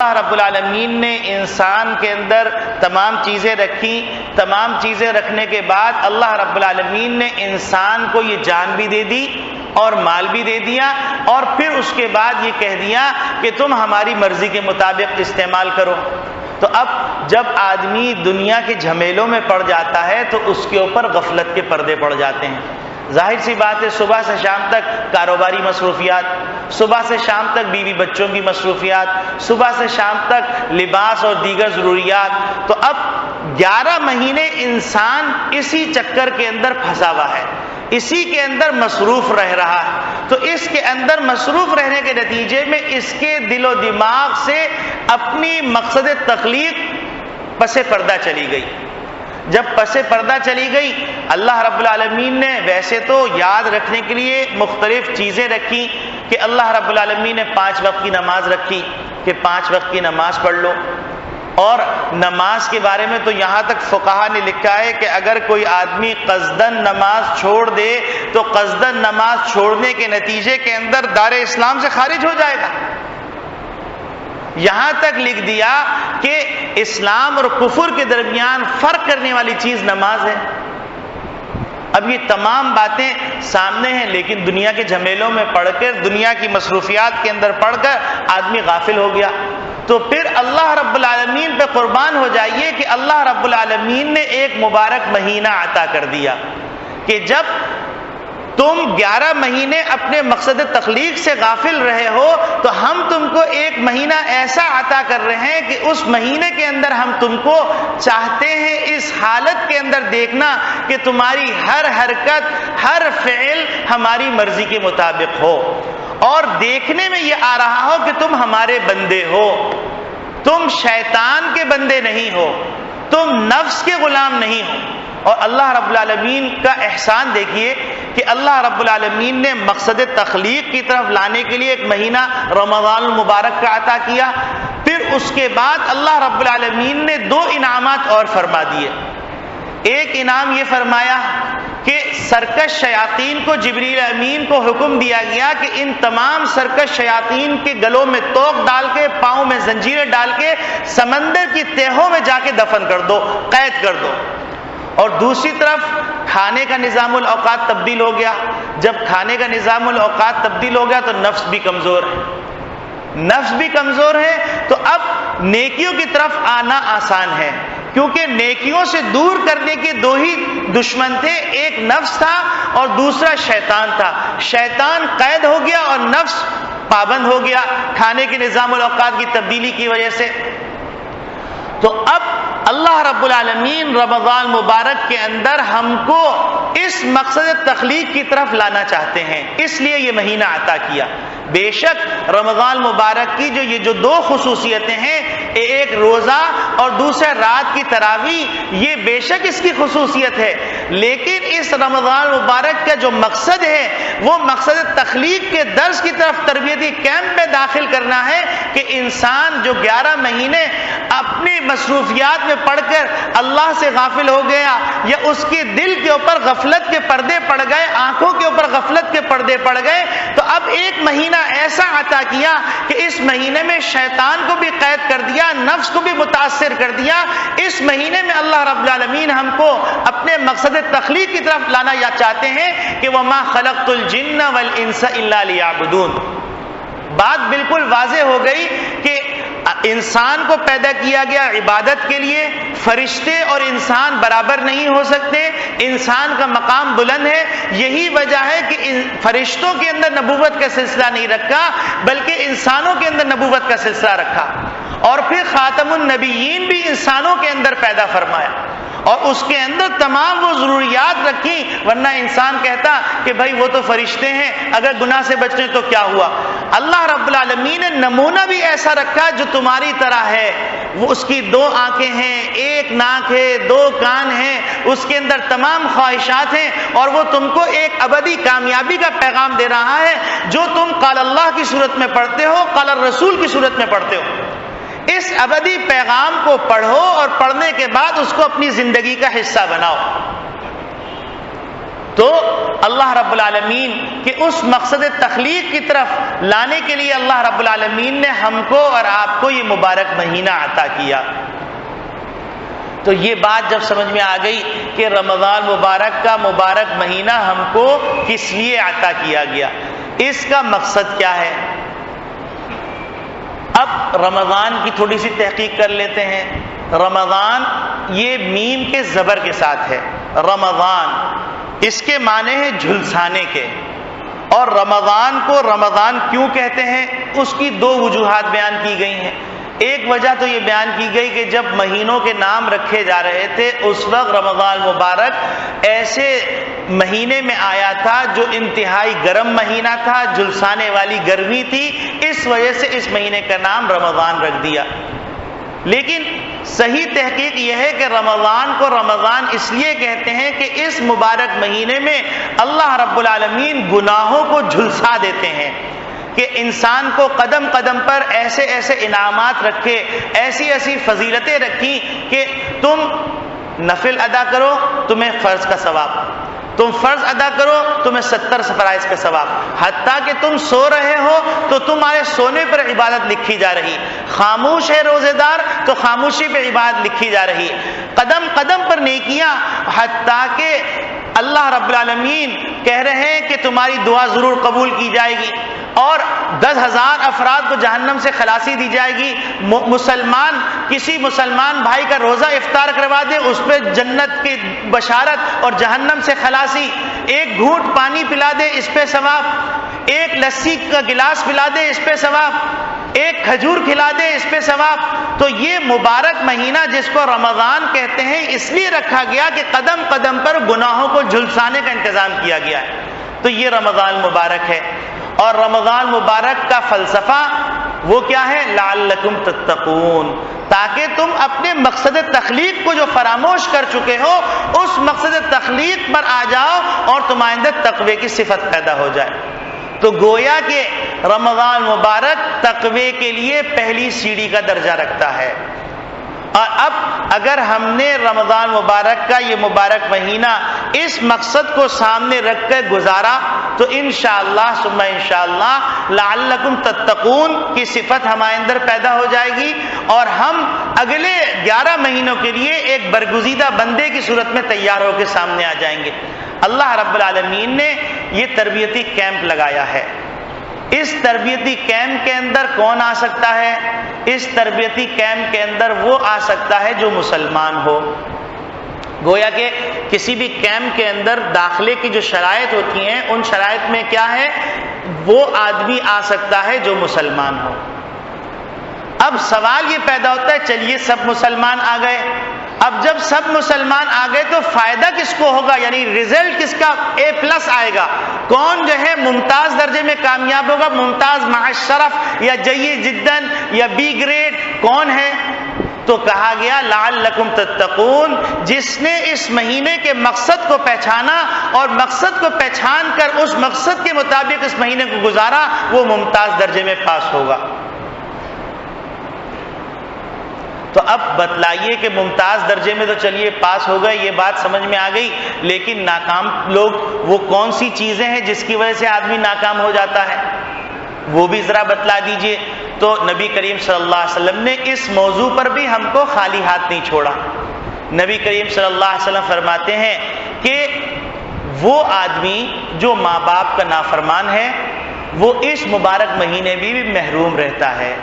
اللہ رب العالمین نے انسان کے اندر تمام چیزیں رکھی، تمام چیزیں رکھنے کے بعد اللہ رب العالمین نے انسان کو یہ جان بھی دے دی اور مال بھی دے دیا، اور پھر اس کے بعد یہ کہہ دیا کہ تم ہماری مرضی کے مطابق استعمال کرو۔ تو اب جب آدمی دنیا کے جھمیلوں میں پڑ جاتا ہے تو اس کے اوپر غفلت کے پردے پڑ جاتے ہیں۔ ظاہر سی بات ہے، صبح سے شام تک کاروباری مصروفیات، صبح سے شام تک بیوی بچوں کی مصروفیات، صبح سے شام تک لباس اور دیگر ضروریات۔ تو اب 11 مہینے انسان اسی چکر کے اندر پھنسا ہوا ہے، اسی کے اندر مصروف رہ رہا ہے۔ تو اس کے اندر مصروف رہنے کے نتیجے میں اس کے دل و دماغ سے اپنی مقصد تخلیق پس پردہ چلی گئی۔ جب پس پردہ چلی گئی، اللہ رب العالمین نے ویسے تو یاد رکھنے کے لیے مختلف چیزیں رکھی کہ اللہ رب العالمین نے 5 وقت کی نماز رکھی کہ 5 وقت کی نماز پڑھ لو، اور نماز کے بارے میں تو یہاں تک فقہا نے لکھا ہے کہ اگر کوئی آدمی قصدن نماز چھوڑ دے تو قصدن نماز چھوڑنے کے نتیجے کے اندر دار اسلام سے خارج ہو جائے گا۔ یہاں تک لکھ دیا کہ اسلام اور کفر کے درمیان فرق کرنے والی چیز نماز ہے۔ اب یہ تمام باتیں سامنے ہیں، لیکن دنیا کے جھمیلوں میں پڑھ کر، دنیا کی مصروفیات کے اندر پڑھ کر آدمی غافل ہو گیا۔ تو پھر اللہ رب العالمین پہ قربان ہو جائیے کہ اللہ رب العالمین نے ایک مبارک مہینہ عطا کر دیا کہ جب تم 11 مہینے اپنے مقصد تخلیق سے غافل رہے ہو تو ہم تم کو ایک مہینہ ایسا عطا کر رہے ہیں کہ اس مہینے کے اندر ہم تم کو چاہتے ہیں اس حالت کے اندر دیکھنا کہ تمہاری ہر حرکت، ہر فعل ہماری مرضی کے مطابق ہو، اور دیکھنے میں یہ آ رہا ہو کہ تم ہمارے بندے ہو، تم شیطان کے بندے نہیں ہو، تم نفس کے غلام نہیں ہو۔ اور اللہ رب العالمین کا احسان دیکھیے کہ اللہ رب العالمین نے مقصد تخلیق کی طرف لانے کے لیے ایک مہینہ رمضان المبارک کا عطا کیا، پھر اس کے بعد اللہ رب العالمین نے 2 انعامات اور فرما دیے۔ ایک انعام یہ فرمایا کہ سرکش شیاطین کو جبریل امین کو حکم دیا گیا کہ ان تمام سرکش شیاطین کے گلوں میں توق ڈال کے، پاؤں میں زنجیریں ڈال کے سمندر کی تہوں میں جا کے دفن کر دو، قید کر دو۔ اور دوسری طرف کھانے کا نظام الاوقات تبدیل ہو گیا۔ جب کھانے کا نظام الاوقات تبدیل ہو گیا تو نفس بھی کمزور ہے، نفس بھی کمزور ہے، تو اب نیکیوں کی طرف آنا آسان ہے، کیونکہ نیکیوں سے دور کرنے کے 2 ہی دشمن تھے، ایک نفس تھا اور دوسرا شیطان تھا۔ شیطان قید ہو گیا اور نفس پابند ہو گیا کھانے کے نظام الاوقات کی تبدیلی کی وجہ سے۔ تو اب اللہ رب العالمین رمضان مبارک کے اندر ہم کو اس مقصد تخلیق کی طرف لانا چاہتے ہیں، اس لیے یہ مہینہ عطا کیا۔ بے شک رمضان مبارک کی یہ جو 2 خصوصیتیں ہیں، ایک روزہ اور دوسرا رات کی تراویح، یہ بے شک اس کی خصوصیت ہے، لیکن اس رمضان مبارک کا جو مقصد ہے وہ مقصد تخلیق کے درس کی طرف تربیتی کیمپ میں داخل کرنا ہے کہ انسان جو 11 مہینے اپنی مصروفیات میں پڑھ کر اللہ سے غافل ہو گیا، یا اس کے دل کے اوپر غفلت کے پردے پڑ گئے، آنکھوں کے اوپر غفلت کے پردے پڑ گئے، تو اب ایک مہینہ ایسا عطا کیا کہ اس مہینے میں شیطان کو بھی قید کر دیا، نفس کو بھی متاثر کر دیا۔ اس مہینے میں اللہ رب العالمین ہم کو اپنے مقصد تخلیق کی طرف لانا یا چاہتے ہیں کہ وَمَا خَلَقْتُ الْجِنَّ وَالْإِنسَ إِلَّا لِيَعْبُدُونَ۔ بات بالکل واضح ہو گئی کہ انسان کو پیدا کیا گیا عبادت کے لیے۔ فرشتے اور انسان برابر نہیں ہو سکتے، انسان کا مقام بلند ہے، یہی وجہ ہے کہ فرشتوں کے اندر نبوت کا سلسلہ نہیں رکھا بلکہ انسانوں کے اندر نبوت کا سلسلہ رکھا، اور پھر خاتم النبیین بھی انسانوں کے اندر پیدا فرمایا اور اس کے اندر تمام وہ ضروریات رکھی، ورنہ انسان کہتا کہ بھائی وہ تو فرشتے ہیں، اگر گناہ سے بچنے تو کیا ہوا۔ اللہ رب العالمین نے نمونہ بھی ایسا رکھا جو تمہاری طرح ہے، وہ اس کی 2 آنکھیں ہیں، 1 ناک ہے، 2 کان ہیں، اس کے اندر تمام خواہشات ہیں، اور وہ تم کو ایک ابدی کامیابی کا پیغام دے رہا ہے جو تم قال اللہ کی صورت میں پڑھتے ہو، قال الرسول کی صورت میں پڑھتے ہو۔ اس ابدی پیغام کو پڑھو اور پڑھنے کے بعد اس کو اپنی زندگی کا حصہ بناؤ۔ تو اللہ رب العالمین کے اس مقصد تخلیق کی طرف لانے کے لیے اللہ رب العالمین نے ہم کو اور آپ کو یہ مبارک مہینہ عطا کیا۔ تو یہ بات جب سمجھ میں آ گئی کہ رمضان مبارک کا مبارک مہینہ ہم کو کس لیے عطا کیا گیا، اس کا مقصد کیا ہے، اب رمضان کی تھوڑی سی تحقیق کر لیتے ہیں۔ رمضان یہ میم کے زبر کے ساتھ ہے، رمضان، اس کے معنی ہے جھلسانے کے۔ اور رمضان کو رمضان کیوں کہتے ہیں، اس کی دو وجوہات بیان کی گئی ہیں۔ ایک وجہ تو یہ بیان کی گئی کہ جب مہینوں کے نام رکھے جا رہے تھے اس وقت رمضان مبارک ایسے مہینے میں آیا تھا جو انتہائی گرم مہینہ تھا، جھلسانے والی گرمی تھی، اس وجہ سے اس مہینے کا نام رمضان رکھ دیا۔ لیکن صحیح تحقیق یہ ہے کہ رمضان کو رمضان اس لیے کہتے ہیں کہ اس مبارک مہینے میں اللہ رب العالمین گناہوں کو جھلسا دیتے ہیں، کہ انسان کو قدم قدم پر ایسے ایسے انعامات رکھے، ایسی ایسی فضیلتیں رکھی کہ تم نفل ادا کرو تمہیں فرض کا ثواب، تم فرض ادا کرو تمہیں 70 فرائض کا ثواب، حتیٰ کہ تم سو رہے ہو تو تمہارے سونے پر عبادت لکھی جا رہی، خاموش ہے روزے دار تو خاموشی پہ عبادت لکھی جا رہی، قدم قدم پر نیکیاں، حتیٰ کہ اللہ رب العالمین کہہ رہے ہیں کہ تمہاری دعا ضرور قبول کی جائے گی اور 10,000 افراد کو جہنم سے خلاصی دی جائے گی۔ مسلمان کسی مسلمان بھائی کا روزہ افطار کروا دے اس پہ جنت کی بشارت اور جہنم سے خلاصی، ایک گھونٹ پانی پلا دے اس پہ ثواب، ایک لسی کا گلاس پلا دے اس پہ ثواب، ایک کھجور کھلا دے اس پہ ثواب۔ تو یہ مبارک مہینہ جس کو رمضان کہتے ہیں اس لیے رکھا گیا کہ قدم قدم پر گناہوں کو جھلسانے کا انتظام کیا گیا ہے۔ تو یہ رمضان مبارک ہے، اور رمضان مبارک کا فلسفہ وہ کیا ہے، لعلکم تتقون، تاکہ تم اپنے مقصد تخلیق کو جو فراموش کر چکے ہو اس مقصد تخلیق پر آ جاؤ اور تمہارے اندر تقوی کی صفت پیدا ہو جائے۔ تو گویا کہ رمضان مبارک تقوی کے لیے پہلی سیڑھی کا درجہ رکھتا ہے۔ اور اب اگر ہم نے رمضان مبارک کا یہ مبارک مہینہ اس مقصد کو سامنے رکھ کر گزارا تو انشاءاللہ ثم انشاءاللہ لعلکم تتقون کی صفت ہمارے اندر پیدا ہو جائے گی، اور ہم اگلے 11 مہینوں کے لیے ایک برگزیدہ بندے کی صورت میں تیار ہو کے سامنے آ جائیں گے۔ اللہ رب العالمین نے یہ تربیتی کیمپ لگایا ہے۔ اس تربیتی کیمپ کے اندر کون آ سکتا ہے؟ اس تربیتی کیمپ کے اندر وہ آ سکتا ہے جو مسلمان ہو۔ گویا کہ کسی بھی کیمپ کے اندر داخلے کی جو شرائط ہوتی ہیں ان شرائط میں کیا ہے، وہ آدمی آ سکتا ہے جو مسلمان ہو۔ اب سوال یہ پیدا ہوتا ہے چلیے سب مسلمان آ گئے، اب جب سب مسلمان آ گئے تو فائدہ کس کو ہوگا، یعنی ریزلٹ کس کا A+ آئے گا، کون جو ہے ممتاز درجے میں کامیاب ہوگا، ممتاز مع الشرف یا جید جداً یا B گریڈ کون ہے؟ تو کہا گیا لعلکم تتقون، جس نے اس مہینے کے مقصد کو پہچانا اور مقصد کو پہچان کر اس مقصد کے مطابق اس مہینے کو گزارا وہ ممتاز درجے میں پاس ہوگا۔ تو اب بتلائیے کہ ممتاز درجے میں تو چلیے پاس ہو گئے، یہ بات سمجھ میں آ گئی، لیکن ناکام لوگ وہ کون سی چیزیں ہیں جس کی وجہ سے آدمی ناکام ہو جاتا ہے، وہ بھی ذرا بتلا دیجئے۔ تو نبی کریم صلی اللہ علیہ وسلم نے اس موضوع پر بھی ہم کو خالی ہاتھ نہیں چھوڑا۔ نبی کریم صلی اللہ علیہ وسلم فرماتے ہیں کہ وہ آدمی جو ماں باپ کا نافرمان ہے وہ اس مبارک مہینے بھی محروم رہتا ہے،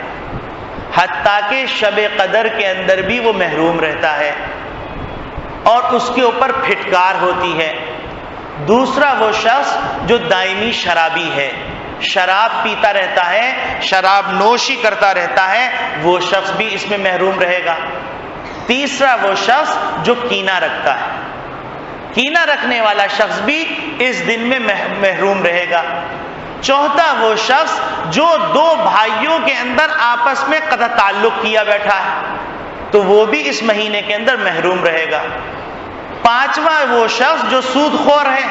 حتیٰ کہ شب قدر کے اندر بھی وہ محروم رہتا ہے اور اس کے اوپر پھٹکار ہوتی ہے۔ دوسرا وہ شخص جو دائمی شرابی ہے، شراب پیتا رہتا ہے، شراب نوشی کرتا رہتا ہے، وہ شخص بھی اس میں محروم رہے گا۔ تیسرا وہ شخص جو کینہ رکھتا ہے، کینہ رکھنے والا شخص بھی اس دن میں محروم رہے گا۔ چوتھا وہ شخص جو دو بھائیوں کے اندر آپس میں قطع تعلق کیا بیٹھا ہے تو وہ بھی اس مہینے کے اندر محروم رہے گا۔ پانچواں وہ شخص جو سود خور ہے۔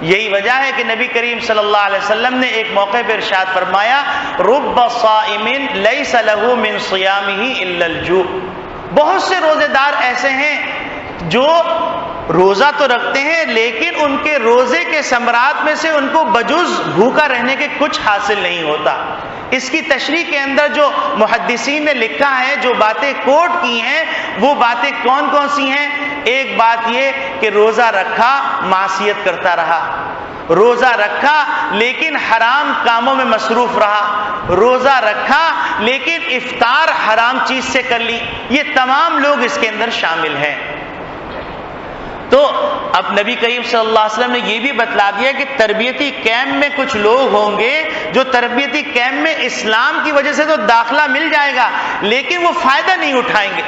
یہی وجہ ہے کہ نبی کریم صلی اللہ علیہ وسلم نے ایک موقع پر ارشاد فرمایا رب صائم لیس له من صیامہ الا الجوع، بہت سے روزے دار ایسے ہیں جو روزہ تو رکھتے ہیں لیکن ان کے روزے کے ثمرات میں سے ان کو بجز بھوکا رہنے کے کچھ حاصل نہیں ہوتا۔ اس کی تشریح کے اندر جو محدثین نے لکھا ہے، جو باتیں کوٹ کی ہیں، وہ باتیں کون کون سی ہیں؟ ایک بات یہ کہ روزہ رکھا معصیت کرتا رہا، روزہ رکھا لیکن حرام کاموں میں مصروف رہا، روزہ رکھا لیکن افطار حرام چیز سے کر لی، یہ تمام لوگ اس کے اندر شامل ہیں۔ تو اب نبی کریم صلی اللہ علیہ وسلم نے یہ بھی بتلا دیا کہ تربیتی کیمپ میں کچھ لوگ ہوں گے جو تربیتی کیمپ میں اسلام کی وجہ سے تو داخلہ مل جائے گا لیکن وہ فائدہ نہیں اٹھائیں گے،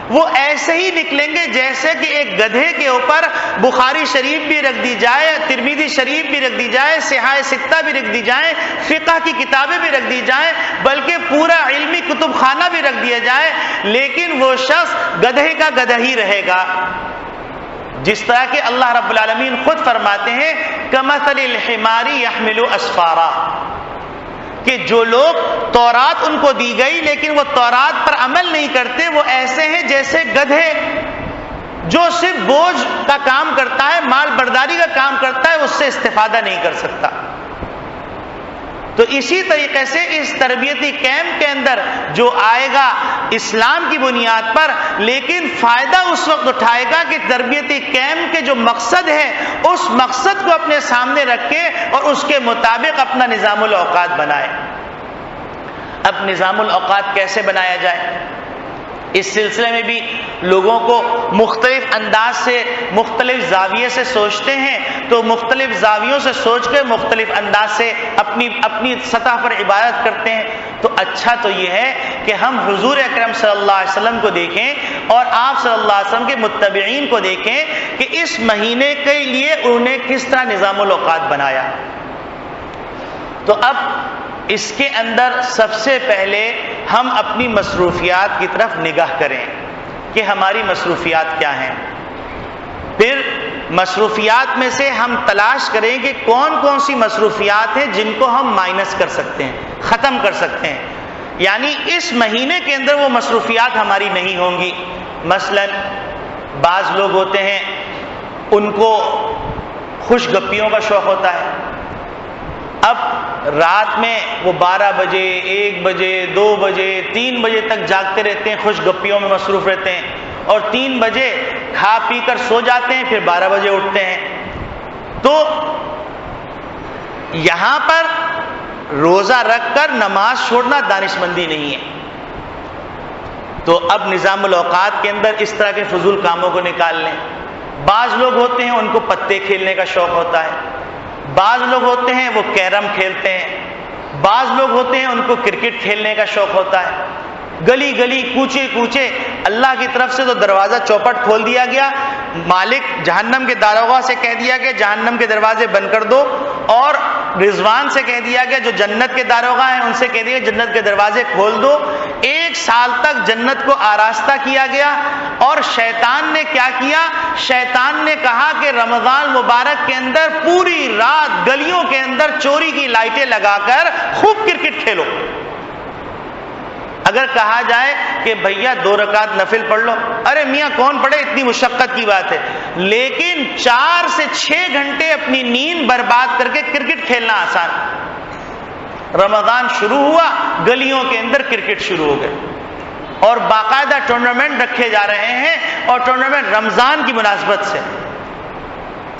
وہ ایسے ہی نکلیں گے جیسے کہ ایک گدھے کے اوپر بخاری شریف بھی رکھ دی جائے، ترمذی شریف بھی رکھ دی جائے، صحاح ستہ بھی رکھ دی جائیں، فقہ کی کتابیں بھی رکھ دی جائیں، بلکہ پورا علمی کتب خانہ بھی رکھ دیا جائے، لیکن وہ شخص گدھے کا گدھا ہی رہے گا۔ جس طرح کہ اللہ رب العالمین خود فرماتے ہیں کمثل الحمار يحمل اسفارا، کہ جو لوگ تورات ان کو دی گئی لیکن وہ تورات پر عمل نہیں کرتے، وہ ایسے ہیں جیسے گدھے جو صرف بوجھ کا کام کرتا ہے، مال برداری کا کام کرتا ہے، اس سے استفادہ نہیں کر سکتا۔ تو اسی طریقے سے اس تربیتی کیمپ کے اندر جو آئے گا اسلام کی بنیاد پر، لیکن فائدہ اس وقت اٹھائے گا کہ تربیتی کیمپ کے جو مقصد ہے اس مقصد کو اپنے سامنے رکھے اور اس کے مطابق اپنا نظام الاوقات بنائے۔ اب نظام الاوقات کیسے بنایا جائے؟ اس سلسلے میں بھی لوگوں کو مختلف انداز سے، مختلف زاویے سے سوچتے ہیں، تو مختلف زاویوں سے سوچ کے مختلف انداز سے اپنی سطح پر عبادت کرتے ہیں۔ تو اچھا تو یہ ہے کہ ہم حضور اکرم صلی اللہ علیہ وسلم کو دیکھیں اور آپ صلی اللہ علیہ وسلم کے متبعین کو دیکھیں کہ اس مہینے کے لیے انہوں نے کس طرح نظام الاوقات بنایا۔ تو اب اس کے اندر سب سے پہلے ہم اپنی مصروفیات کی طرف نگاہ کریں کہ ہماری مصروفیات کیا ہیں، پھر مصروفیات میں سے ہم تلاش کریں کہ کون کون سی مصروفیات ہیں جن کو ہم مائنس کر سکتے ہیں، ختم کر سکتے ہیں، یعنی اس مہینے کے اندر وہ مصروفیات ہماری نہیں ہوں گی۔ مثلا بعض لوگ ہوتے ہیں ان کو خوش گپیوں کا شوق ہوتا ہے، اب رات میں وہ 12 بجے 1 بجے 2 بجے 3 بجے تک جاگتے رہتے ہیں، خوش گپیوں میں مصروف رہتے ہیں، اور 3 بجے کھا پی کر سو جاتے ہیں، پھر 12 بجے اٹھتے ہیں۔ تو یہاں پر روزہ رکھ کر نماز چھوڑنا دانشمندی نہیں ہے۔ تو اب نظام الاوقات کے اندر اس طرح کے فضول کاموں کو نکال لیں۔ بعض لوگ ہوتے ہیں ان کو پتے کھیلنے کا شوق ہوتا ہے، بعض لوگ ہوتے ہیں وہ کیرم کھیلتے ہیں، بعض لوگ ہوتے ہیں ان کو کرکٹ کھیلنے کا شوق ہوتا ہے۔ گلی گلی کوچے کوچے اللہ کی طرف سے تو دروازہ چوپٹ کھول دیا گیا، مالک جہنم کے داروغہ سے کہہ دیا کہ جہنم کے دروازے بند کر دو، اور رضوان سے کہہ دیا گیا جو جنت کے داروغہ ہیں ان سے کہہ دیا جنت کے دروازے کھول دو۔ 1 سال تک جنت کو آراستہ کیا گیا، اور شیطان نے کیا کیا؟ شیطان نے کہا کہ رمضان مبارک کے اندر پوری رات گلیوں کے اندر چوری کی لائٹیں لگا کر خوب کرکٹ کھیلو۔ اگر کہا جائے کہ بھیا 2 رکعت نفل پڑھ لو، ارے میاں کون پڑھے، اتنی مشقت کی بات ہے، لیکن 4 سے 6 گھنٹے اپنی نیند برباد کر کے کرکٹ کھیلنا آسان۔ رمضان شروع ہوا، گلیوں کے اندر کرکٹ شروع ہو گئے، اور باقاعدہ ٹورنامنٹ رکھے جا رہے ہیں، اور ٹورنامنٹ رمضان کی مناسبت سے۔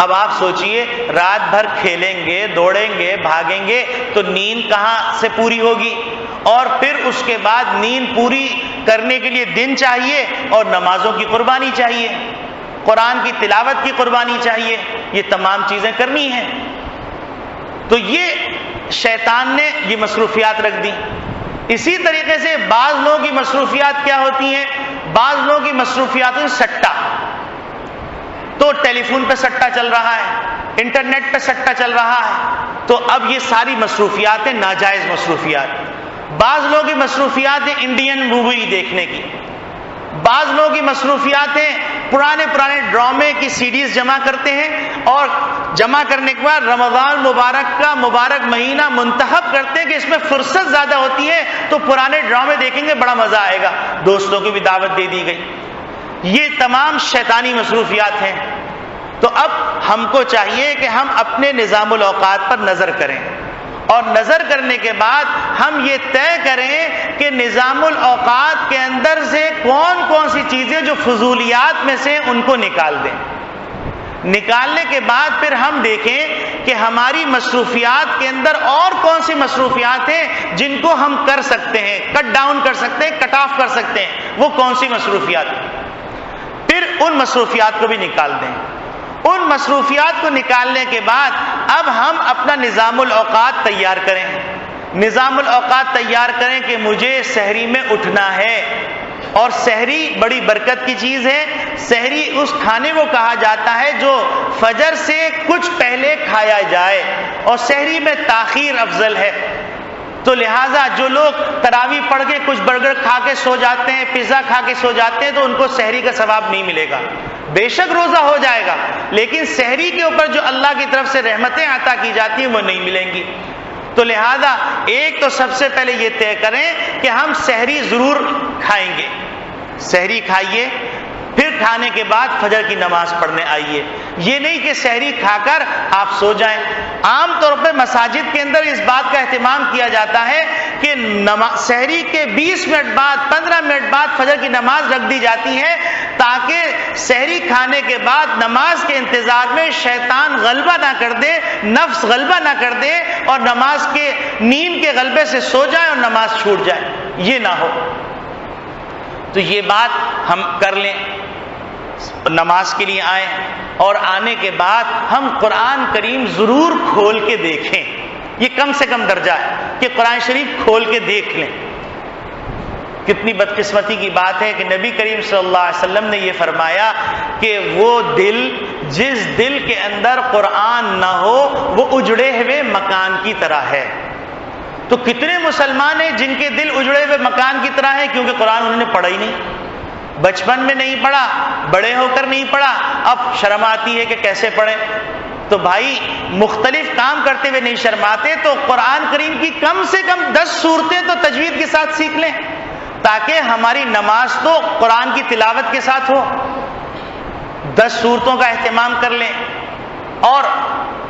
اب آپ سوچئے رات بھر کھیلیں گے، دوڑیں گے، بھاگیں گے تو نیند کہاں سے پوری ہوگی؟ اور پھر اس کے بعد نیند پوری کرنے کے لیے دن چاہیے، اور نمازوں کی قربانی چاہیے، قرآن کی تلاوت کی قربانی چاہیے، یہ تمام چیزیں کرنی ہیں۔ تو یہ شیطان نے یہ مصروفیات رکھ دی۔ اسی طریقے سے بعض لوگوں کی مصروفیات کیا ہوتی ہیں؟ بعض لوگوں کی مصروفیات ہیں سٹہ، تو ٹیلی فون پہ سٹہ چل رہا ہے، انٹرنیٹ پہ سٹہ چل رہا ہے، تو اب یہ ساری مصروفیات ہیں ناجائز مصروفیات۔ بعض لوگوں کی مصروفیات ہیں انڈین مووی دیکھنے کی، بعض لوگوں کی مصروفیات ہیں پرانے ڈرامے کی سیڈیز جمع کرتے ہیں، اور جمع کرنے کے بعد رمضان مبارک کا مبارک مہینہ منتخب کرتے ہیں کہ اس میں فرصت زیادہ ہوتی ہے تو پرانے ڈرامے دیکھیں گے، بڑا مزہ آئے گا، دوستوں کی بھی دعوت دے دی گئی۔ یہ تمام شیطانی مصروفیات ہیں۔ تو اب ہم کو چاہیے کہ ہم اپنے نظام الاوقات پر نظر کریں، اور نظر کرنے کے بعد ہم یہ طے کریں کہ نظام الاوقات کے اندر سے کون کون سی چیزیں جو فضولیات میں سے ان کو نکال دیں۔ نکالنے کے بعد پھر ہم دیکھیں کہ ہماری مصروفیات کے اندر اور کون سی مصروفیات ہیں جن کو ہم کر سکتے ہیں، کٹ ڈاؤن کر سکتے ہیں، کٹ آف کر سکتے ہیں، وہ کون سی مصروفیات ہیں۔ پھر ان مصروفیات کو بھی نکال دیں۔ ان مصروفیات کو نکالنے کے بعد اب ہم اپنا نظام الاوقات تیار کریں۔ نظام الاوقات تیار کریں کہ مجھے سحری میں اٹھنا ہے، اور سحری بڑی برکت کی چیز ہے۔ سحری اس کھانے کو کہا جاتا ہے جو فجر سے کچھ پہلے کھایا جائے، اور سحری میں تاخیر افضل ہے۔ تو لہٰذا جو لوگ تراویح پڑھ کے کچھ برگر کھا کے سو جاتے ہیں، پیزا کھا کے سو جاتے ہیں، تو ان کو سحری کا ثواب نہیں ملے گا۔ بے شک روزہ ہو جائے گا، لیکن سحری کے اوپر جو اللہ کی طرف سے رحمتیں عطا کی جاتی ہیں وہ نہیں ملیں گی۔ تو لہذا ایک تو سب سے پہلے یہ طے کریں کہ ہم سحری ضرور کھائیں گے۔ سحری کھائیے، پھر کھانے کے بعد فجر کی نماز پڑھنے آئیے۔ یہ نہیں کہ سحری کھا کر آپ سو جائیں۔ عام طور پہ مساجد کے اندر اس بات کا اہتمام کیا جاتا ہے کہ سحری کے 20 منٹ بعد 15 منٹ بعد فجر کی نماز رکھ دی جاتی ہے، تاکہ سحری کھانے کے بعد نماز کے انتظار میں شیطان غلبہ نہ کر دے، نفس غلبہ نہ کر دے، اور نماز کے نیند کے غلبے سے سو جائے اور نماز چھوٹ جائے، یہ نہ ہو۔ تو یہ بات ہم کر لیں، نماز کے لیے آئیں، اور آنے کے بعد ہم قرآن کریم ضرور کھول کے دیکھیں۔ یہ کم سے کم درجہ ہے کہ قرآن شریف کھول کے دیکھ لیں۔ کتنی بدقسمتی کی بات ہے کہ نبی کریم صلی اللہ علیہ وسلم نے یہ فرمایا کہ وہ دل، جس دل کے اندر قرآن نہ ہو، وہ اجڑے ہوئے مکان کی طرح ہے۔ تو کتنے مسلمان ہیں جن کے دل اجڑے ہوئے مکان کی طرح ہے، کیونکہ قرآن انہوں نے پڑھا ہی نہیں، بچپن میں نہیں پڑھا، بڑے ہو کر نہیں پڑھا، اب شرم آتی ہے کہ کیسے پڑھیں۔ تو بھائی مختلف کام کرتے ہوئے نہیں شرماتے، تو قرآن کریم کی کم سے کم 10 صورتیں تو تجوید کے ساتھ سیکھ لیں، تاکہ ہماری نماز تو قرآن کی تلاوت کے ساتھ ہو۔ 10 صورتوں کا اہتمام کر لیں، اور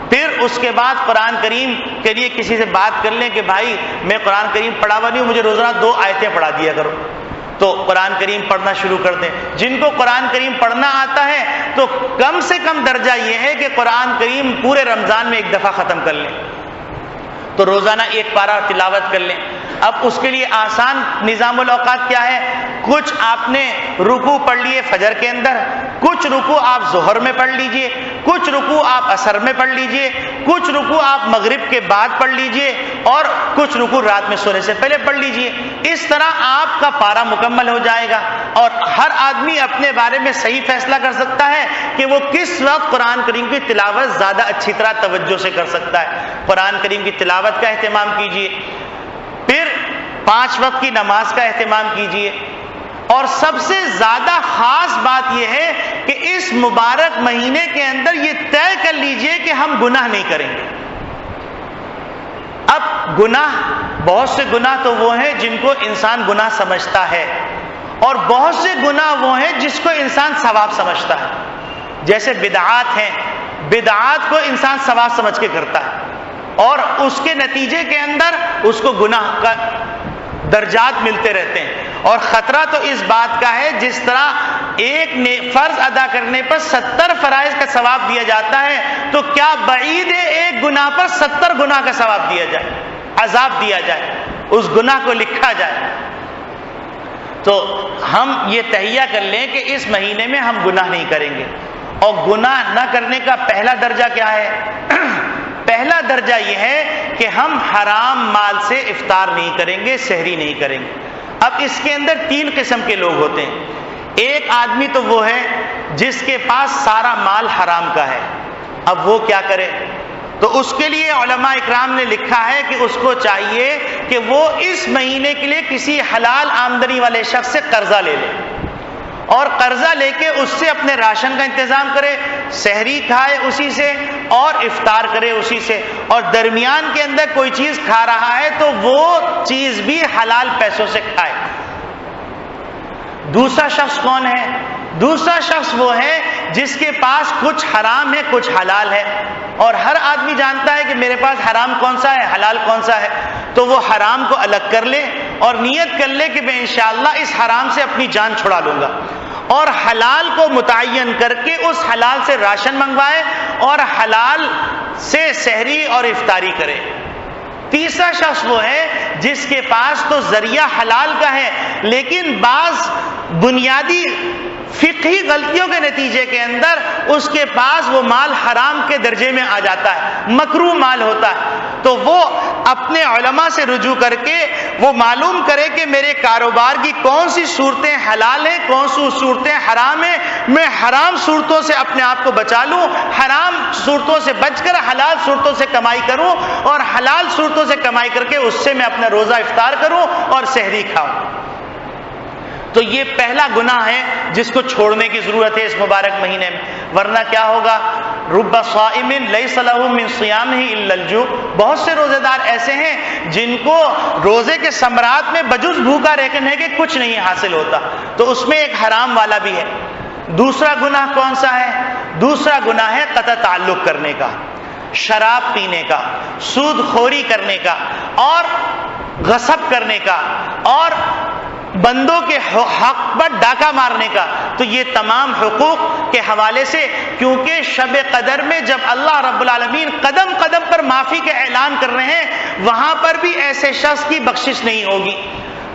پھر اس کے بعد قرآن کریم کے لیے کسی سے بات کر لیں کہ بھائی میں قرآن کریم پڑھا ہوا نہیں ہوں، مجھے روزانہ 2 آیتیں پڑھا دیا کرو۔ تو قرآن کریم پڑھنا شروع کر دیں۔ جن کو قرآن کریم پڑھنا آتا ہے تو کم سے کم درجہ یہ ہے کہ قرآن کریم پورے رمضان میں 1 دفعہ ختم کر لیں، تو روزانہ 1 پارہ تلاوت کر لیں۔ اب اس کے لیے آسان نظام الاوقات کیا ہے؟ کچھ آپ نے رکوع پڑھ لیے فجر کے اندر، کچھ رکوع آپ ظہر میں پڑھ لیجئے، کچھ رکوع آپ عصر میں پڑھ لیجئے، کچھ رکوع آپ مغرب کے بعد پڑھ لیجئے، اور کچھ رکوع رات میں سونے سے پہلے پڑھ لیجئے۔ اس طرح آپ کا پارہ مکمل ہو جائے گا، اور ہر آدمی اپنے بارے میں صحیح فیصلہ کر سکتا ہے کہ وہ کس وقت قرآن کریم کی تلاوت زیادہ اچھی طرح توجہ سے کر سکتا ہے۔ قرآن کریم کی تلاوت کا اہتمام کیجئے، پھر 5 وقت کی نماز کا اہتمام کیجئے، اور سب سے زیادہ خاص بات یہ ہے کہ اس مبارک مہینے کے اندر یہ طے کر لیجئے کہ ہم گناہ نہیں کریں گے۔ اب گناہ، بہت سے گناہ تو وہ ہیں جن کو انسان گناہ سمجھتا ہے، اور بہت سے گناہ وہ ہیں جس کو انسان ثواب سمجھتا ہے۔ جیسے بدعات ہیں، بدعات کو انسان ثواب سمجھ کے کرتا ہے، اور اس کے نتیجے کے اندر اس کو گناہ کا درجات ملتے رہتے ہیں۔ اور خطرہ تو اس بات کا ہے، جس طرح ایک فرض ادا کرنے پر 70 فرائض کا ثواب دیا جاتا ہے، تو کیا بعید ہے ایک گناہ پر 70 گناہ کا ثواب دیا جائے، عذاب دیا جائے، اس گناہ کو لکھا جائے۔ تو ہم یہ تہیہ کر لیں کہ اس مہینے میں ہم گناہ نہیں کریں گے۔ اور گناہ نہ کرنے کا پہلا درجہ کیا ہے؟ پہلا درجہ یہ ہے کہ ہم حرام مال سے افطار نہیں کریں گے، سحری نہیں کریں گے۔ اب اس کے اندر 3 قسم کے لوگ ہوتے ہیں۔ ایک آدمی تو وہ ہے جس کے پاس سارا مال حرام کا ہے، اب وہ کیا کرے؟ تو اس کے لیے علماء اکرام نے لکھا ہے کہ اس کو چاہیے کہ وہ اس مہینے کے لیے کسی حلال آمدنی والے شخص سے قرضہ لے لے، اور قرضہ لے کے اس سے اپنے راشن کا انتظام کرے، سحری کھائے اسی سے اور افطار کرے اسی سے، اور درمیان کے اندر کوئی چیز کھا رہا ہے تو وہ چیز بھی حلال پیسوں سے کھائے۔ دوسرا شخص کون ہے؟ دوسرا شخص وہ ہے جس کے پاس کچھ حرام ہے کچھ حلال ہے، اور ہر آدمی جانتا ہے کہ میرے پاس حرام کون سا ہے حلال کون سا ہے، تو وہ حرام کو الگ کر لے اور نیت کر لے کہ میں انشاءاللہ اس حرام سے اپنی جان چھڑا لوں گا، اور حلال کو متعین کر کے اس حلال سے راشن منگوائے اور حلال سے سحری اور افطاری کرے۔ تیسرا شخص وہ ہے جس کے پاس تو ذریعہ حلال کا ہے لیکن بعض بنیادی فقہی غلطیوں کے نتیجے کے اندر اس کے پاس وہ مال حرام کے درجے میں آ جاتا ہے، مکروہ مال ہوتا ہے، تو وہ اپنے علماء سے رجوع کر کے وہ معلوم کرے کہ میرے کاروبار کی کون سی صورتیں حلال ہیں کون سی صورتیں حرام ہیں، میں حرام صورتوں سے اپنے آپ کو بچا لوں، حرام صورتوں سے بچ کر حلال صورتوں سے کمائی کروں، اور حلال صورتوں سے کمائی کر کے اس سے میں اپنا روزہ افطار کروں اور سحری کھاؤں۔ تو یہ پہلا گناہ ہے جس کو چھوڑنے کی ضرورت ہے اس مبارک مہینے میں، ورنہ کیا ہوگا؟ رب صائم لیس لہ من صیامہ الا الجوع، بہت سے روزے دار ایسے ہیں جن کو روزے کے ثمرات میں بجز بھوکا رہنے کے کچھ نہیں حاصل ہوتا، تو اس میں ایک حرام والا بھی ہے۔ دوسرا گناہ کون سا ہے؟ دوسرا گناہ ہے قطع تعلق کرنے کا، شراب پینے کا، سود خوری کرنے کا، اور غصب کرنے کا، اور بندوں کے حق پر ڈاکہ مارنے کا۔ تو یہ تمام حقوق کے حوالے سے، کیونکہ شب قدر میں جب اللہ رب العالمین قدم قدم پر معافی کے اعلان کر رہے ہیں، وہاں پر بھی ایسے شخص کی بخشش نہیں ہوگی۔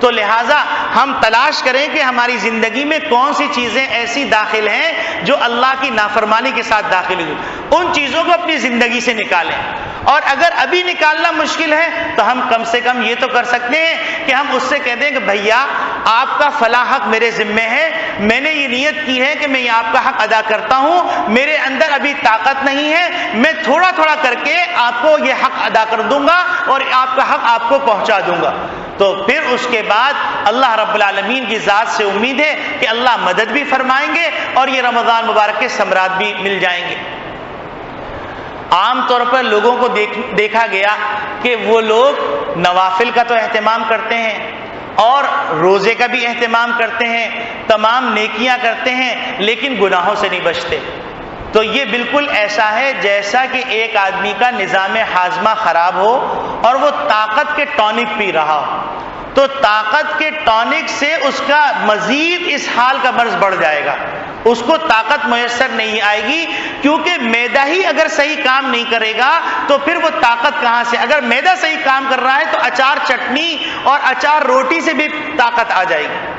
تو لہٰذا ہم تلاش کریں کہ ہماری زندگی میں کون سی چیزیں ایسی داخل ہیں جو اللہ کی نافرمانی کے ساتھ داخل ہوئی، ان چیزوں کو اپنی زندگی سے نکالیں، اور اگر ابھی نکالنا مشکل ہے تو ہم کم سے کم یہ تو کر سکتے ہیں کہ ہم اس سے کہہ دیں کہ بھیا آپ کا فلاں حق میرے ذمے ہے، میں نے یہ نیت کی ہے کہ میں یہ آپ کا حق ادا کرتا ہوں، میرے اندر ابھی طاقت نہیں ہے، میں تھوڑا تھوڑا کر کے آپ کو یہ حق ادا کر دوں گا اور آپ کا حق آپ کو پہنچا دوں گا۔ تو پھر اس کے بعد اللہ رب العالمین کی ذات سے امید ہے کہ اللہ مدد بھی فرمائیں گے اور یہ رمضان مبارک کے ثمرات بھی مل جائیں گے۔ عام طور پر لوگوں کو دیکھا گیا کہ وہ لوگ نوافل کا تو اہتمام کرتے ہیں اور روزے کا بھی اہتمام کرتے ہیں، تمام نیکیاں کرتے ہیں، لیکن گناہوں سے نہیں بچتے۔ تو یہ بالکل ایسا ہے جیسا کہ ایک آدمی کا نظام ہاضمہ خراب ہو اور وہ طاقت کے ٹونک پی رہا ہو، تو طاقت کے ٹونک سے اس کا مزید اس حال کا مرض بڑھ جائے گا، اس کو طاقت میسر نہیں آئے گی، کیونکہ معدہ ہی اگر صحیح کام نہیں کرے گا تو پھر وہ طاقت کہاں سے؟ اگر معدہ صحیح کام کر رہا ہے تو اچار چٹنی اور اچار روٹی سے بھی طاقت آ جائے گی۔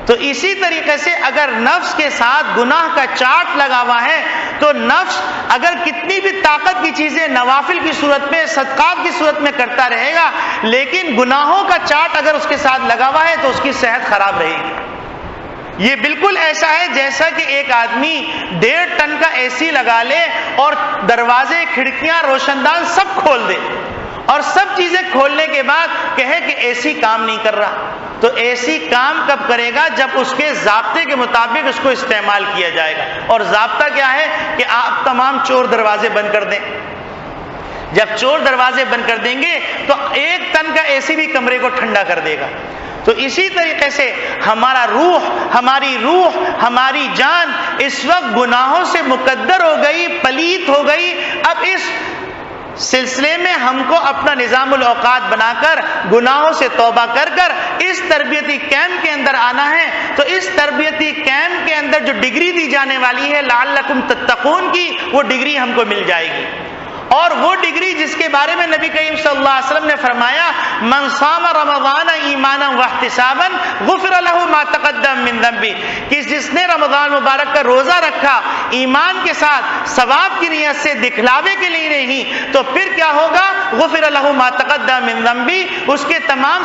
تو اسی طریقے سے اگر نفس کے ساتھ گناہ کا چاٹ لگا ہوا ہے تو نفس اگر کتنی بھی طاقت کی چیزیں نوافل کی صورت میں صدقات کی صورت میں کرتا رہے گا، لیکن گناہوں کا چاٹ اگر اس کے ساتھ لگا ہوا ہے تو اس کی صحت خراب رہے گی۔ یہ بالکل ایسا ہے جیسا کہ ایک آدمی 1.5 ٹن کا اے سی لگا لے اور دروازے کھڑکیاں روشن دان سب کھول دے، اور سب چیزیں کھولنے کے بعد کہے کہ اے سی کام نہیں کر رہا۔ تو اے سی کام کب کرے گا؟ جب اس کے ضابطے کے مطابق اس کو استعمال کیا جائے گا، اور ضابطہ کیا ہے کہ آپ تمام چور دروازے بند کر دیں۔ جب چور دروازے بند کر دیں گے تو 1 ٹن کا اے سی بھی کمرے کو ٹھنڈا کر دے گا۔ تو اسی طریقے سے ہماری روح ہماری جان اس وقت گناہوں سے مقدر ہو گئی، پلیت ہو گئی۔ اب اس سلسلے میں ہم کو اپنا نظام الاوقات بنا کر گناہوں سے توبہ کر کر اس تربیتی کیمپ کے اندر آنا ہے۔ تو اس تربیتی کیمپ کے اندر جو ڈگری دی جانے والی ہے لعلکم تتقون کی، وہ ڈگری ہم کو مل جائے گی، اور وہ ڈگری جس کے بارے میں نبی کریم صلی اللہ علیہ وسلم نے فرمایا من صام رمضان ایمانا واحتسابا غفر له ما تقدم من ذنبه، کہ جس نے رمضان مبارک کا روزہ رکھا ایمان کے ساتھ ثواب کی نیت سے، دکھلاوے کے لیے نہیں، تو پھر کیا ہوگا؟ غفر له ما تقدم من ذنبه، اس کے تمام